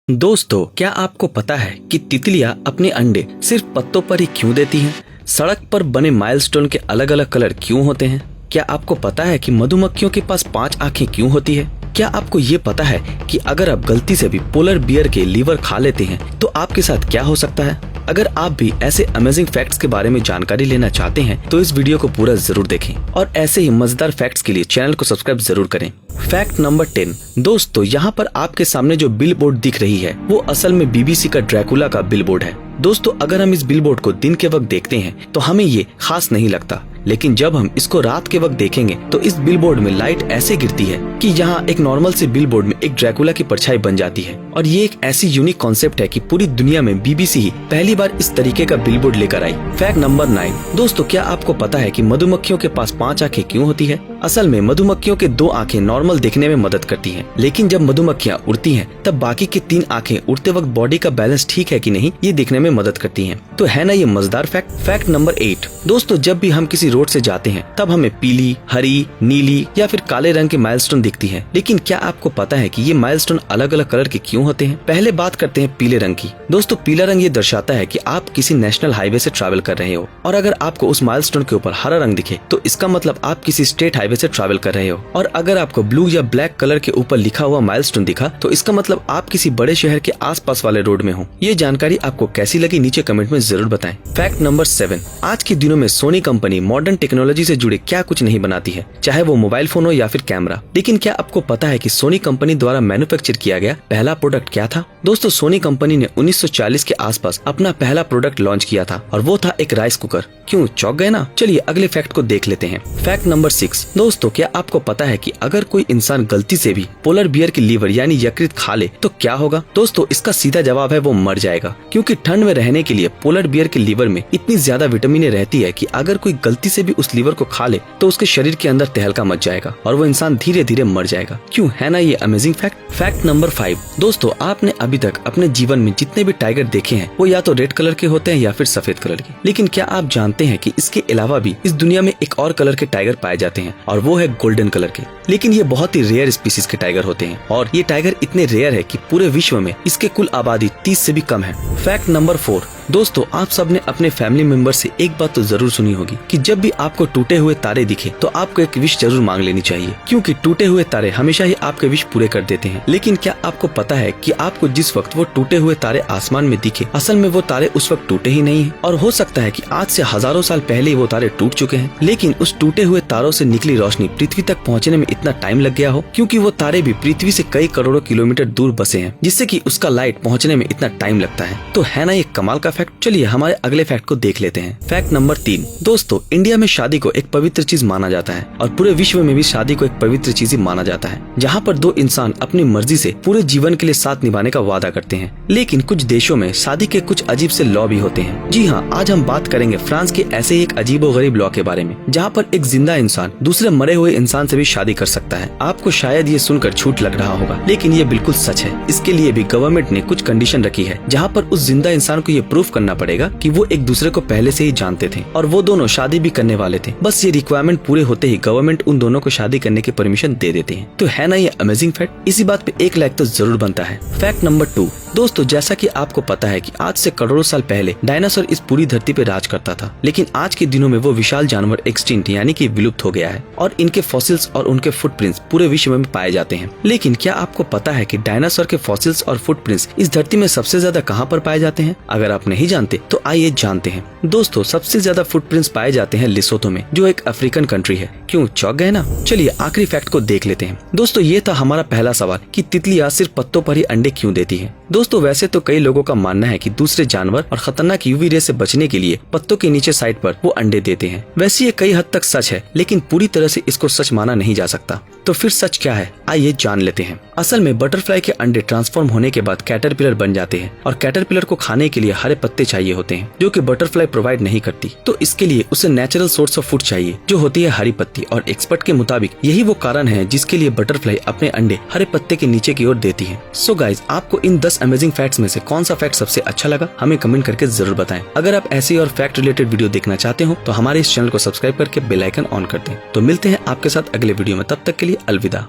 दोस्तों, क्या आपको पता है कि तितलियां अपने अंडे सिर्फ पत्तों पर ही क्यों देती हैं? सड़क पर बने माइलस्टोन के अलग अलग कलर क्यों होते हैं? क्या आपको पता है कि मधुमक्खियों के पास 5 आंखें क्यों होती है? क्या आपको ये पता है कि अगर आप गलती से भी पोलर बियर के लीवर खा लेते हैं तो आपके साथ क्या हो सकता है? अगर आप भी ऐसे अमेजिंग फैक्ट्स के बारे में जानकारी लेना चाहते हैं तो इस वीडियो को पूरा जरूर देखें और ऐसे ही मजेदार फैक्ट्स के लिए चैनल को सब्सक्राइब जरूर करें। Fact number 10। दोस्तों, यहाँ पर आपके सामने जो बिलबोर्ड दिख रही है वो असल में बीबीसी का ड्रैकुला का बिलबोर्ड है। दोस्तों, अगर हम इस बिलबोर्ड को दिन के वक्त देखते हैं तो हमें ये खास नहीं लगता, लेकिन जब हम इसको रात के वक्त देखेंगे तो इस बिलबोर्ड में लाइट ऐसे गिरती है कि यहाँ एक नॉर्मल से बिलबोर्ड में एक ड्रैकुला की परछाई बन जाती है। और ये एक ऐसी यूनिक कॉन्सेप्ट है कि पूरी दुनिया में बीबीसी ही पहली बार इस तरीके का बिलबोर्ड लेकर आई। Fact number 9। दोस्तों, क्या आपको पता है कि मधुमक्खियों के पास 5 आंखें क्यों होती है? असल में मधुमक्खियों के 2 आंखें नॉर्मल दिखने में मदद करती हैं, लेकिन जब मधुमक्खियां उड़ती हैं तब बाकी के 3 आंखें उड़ते वक्त बॉडी का बैलेंस ठीक है कि नहीं ये देखने में मदद करती हैं। तो है ना ये मजेदार फैक्ट। Fact number 8। दोस्तों, जब भी हम किसी रोड से जाते हैं तब हमें पीली, हरी, नीली या फिर काले रंग के माइलस्टोन दिखती है, लेकिन क्या आपको पता है कि ये माइलस्टोन अलग अलग कलर के क्यों होते हैं? पहले बात करते हैं पीले रंग की। दोस्तों, पीला रंग ये दर्शाता है कि आप किसी नेशनल हाईवे से ट्रैवल कर रहे हो, और अगर आपको उस माइलस्टोन के ऊपर हरा रंग दिखे तो इसका मतलब आप किसी स्टेट हाईवे से ट्रैवल कर रहे हो, और अगर आपको ब्लू या ब्लैक कलर के ऊपर लिखा हुआ माइलस्टोन दिखा तो इसका मतलब आप किसी बड़े शहर के आसपास वाले रोड में हो। ये जानकारी आपको कैसी लगी नीचे कमेंट में जरूर बताएं। Fact number 7। आज के दिनों में सोनी कंपनी मॉडर्न टेक्नोलॉजी से जुड़े क्या कुछ नहीं बनाती है, चाहे वो मोबाइल फोन हो या फिर कैमरा। लेकिन क्या आपको पता है कि सोनी कंपनी द्वारा मैन्युफैक्चर किया गया पहला प्रोडक्ट क्या था? दोस्तों, सोनी कंपनी ने 1940 के आसपास अपना पहला प्रोडक्ट लॉन्च किया था और वो था एक राइस कुकर। क्यों चौंक गए ना? चलिए अगले फैक्ट को देख लेते हैं। Fact number 6। दोस्तों, क्या आपको पता है कि अगर कोई इंसान गलती से भी पोलर बियर की लीवर यानी यकृत खा ले तो क्या होगा? दोस्तों, इसका सीधा जवाब है वो मर जाएगा, क्योंकि ठंड में रहने के लिए पोलर बियर के लीवर में इतनी ज्यादा विटामिन रहती है कि अगर कोई गलती से भी उस लीवर को खा ले तो उसके शरीर के अंदर तहलका मच जाएगा और वो इंसान धीरे धीरे मर जाएगा। क्यों, है ना ये अमेजिंग फैक्ट। Fact number 5। दोस्तों, आपने अभी तक अपने जीवन में जितने भी टाइगर देखे हैं वो या तो रेड कलर के होते हैं या फिर सफेद कलर के, लेकिन क्या आप जानते हैं कि इसके अलावा भी इस दुनिया में एक और कलर के टाइगर पाए जाते हैं और वो है गोल्डन कलर के। लेकिन ये बहुत ही रेयर स्पीसीज के टाइगर होते हैं और ये टाइगर इतने रेयर है कि पूरे विश्व में इसके कुल आबादी 30 से भी कम है। Fact number 4। दोस्तों, आप सबने अपने फैमिली मेंबर से एक बात तो जरूर सुनी होगी कि जब भी आपको टूटे हुए तारे दिखे तो आपको एक विश जरूर मांग लेनी चाहिए, क्योंकि टूटे हुए तारे हमेशा ही आपके विश पूरे कर देते हैं। लेकिन क्या आपको पता है कि आपको जिस वक्त वो टूटे हुए तारे आसमान में दिखे असल में वो तारे उस वक्त टूटे ही नहीं है, और हो सकता है कि आज से हजारों साल पहले वो तारे टूट चुके हैं, लेकिन उस टूटे हुए तारों से निकली रोशनी पृथ्वी तक पहुँचने में इतना टाइम लग गया हो क्योंकि वो तारे भी पृथ्वी से कई करोड़ों किलोमीटर दूर बसे हैं, जिससे कि उसका लाइट पहुँचने में इतना टाइम लगता है। तो है ना ये कमाल का फैक्ट। चलिए हमारे अगले फैक्ट को देख लेते हैं। Fact number 3। दोस्तों, इंडिया में शादी को एक पवित्र चीज माना जाता है और पूरे विश्व में भी शादी को एक पवित्र चीज ही माना जाता है, जहाँ पर 2 इंसान अपनी मर्जी से पूरे जीवन के लिए साथ निभाने का वादा करते हैं। लेकिन कुछ देशों में शादी के कुछ अजीब से लॉ भी होते हैं। जी हाँ, आज हम बात करेंगे फ्रांस के ऐसे ही एक अजीबोगरीब लॉ के बारे में, जहाँ पर एक जिंदा इंसान दूसरे मरे हुए इंसान से भी शादी कर सकता है। आपको शायद ये सुनकर झूठ लग रहा होगा, लेकिन ये बिल्कुल सच है। इसके लिए भी गवर्नमेंट ने कुछ कंडीशन रखी है, जहाँ पर उस जिंदा इंसान को ये प्रूफ करना पड़ेगा कि वो एक दूसरे को पहले से ही जानते थे और वो दोनों शादी भी करने वाले थे। बस ये रिक्वायरमेंट पूरे होते ही गवर्नमेंट उन दोनों को शादी करने की परमिशन दे देते हैं। तो है ना ये अमेजिंग फैक्ट। इसी बात पे 1 लाइक तो जरूर बनता है। Fact number 2। दोस्तों, जैसा कि आपको पता है कि आज से करोड़ों साल पहले डायनासोर इस पूरी धरती पे राज करता था, लेकिन आज के दिनों में वो विशाल जानवर एक्सटिंक्ट यानी कि विलुप्त हो गया है और इनके फॉसिल्स और उनके फुटप्रिंट्स पूरे विश्व में पाए जाते हैं। लेकिन क्या आपको पता है कि डायनासोर के फॉसिल्स और फुटप्रिंट्स इस धरती में सबसे ज्यादा कहाँ पर पाए जाते हैं? अगर आप नहीं जानते तो आइए जानते हैं। दोस्तों, सबसे ज्यादा फुटप्रिंट्स पाए जाते हैं लिसोथो में, जो एक अफ्रीकन कंट्री है। क्यों चौंक गए ना? चलिए आखिरी फैक्ट को देख लेते हैं। दोस्तों, ये था हमारा पहला सवाल कि तितलियां सिर्फ पत्तों पर ही अंडे क्यों देती है। दोस्तों, वैसे तो कई लोगों का मानना है कि दूसरे जानवर और खतरनाक यूवी रे से बचने के लिए पत्तों के नीचे साइड पर वो अंडे देते हैं। वैसे ये कई हद तक सच है, लेकिन पूरी तरह से इसको सच माना नहीं जा सकता। तो फिर सच क्या है, आइए जान लेते हैं। असल में बटरफ्लाई के अंडे ट्रांसफॉर्म होने के बाद कैटरपिलर बन जाते हैं और कैटरपिलर को खाने के लिए हरे पत्ते चाहिए होते हैं, जो कि बटरफ्लाई प्रोवाइड नहीं करती। तो इसके लिए उसे नेचुरल सोर्स ऑफ फूड चाहिए, जो होती है हरी पत्ती, और एक्सपर्ट के मुताबिक यही वो कारण है जिसके लिए बटरफ्लाई अपने अंडे हरे पत्ते के नीचे की ओर देती है। सो गाइज, आपको इन 10 अमेजिंग फैक्ट्स में से कौन सा फैक्ट सबसे अच्छा लगा हमें कमेंट करके जरूर बताएं। अगर आप ऐसी और फैक्ट रिलेटेड वीडियो देखना चाहते हो तो हमारे इस चैनल को सब्सक्राइब करके बेल आइकन ऑन कर दें। तो मिलते हैं आपके साथ अगले वीडियो में, तब तक के लिए अलविदा।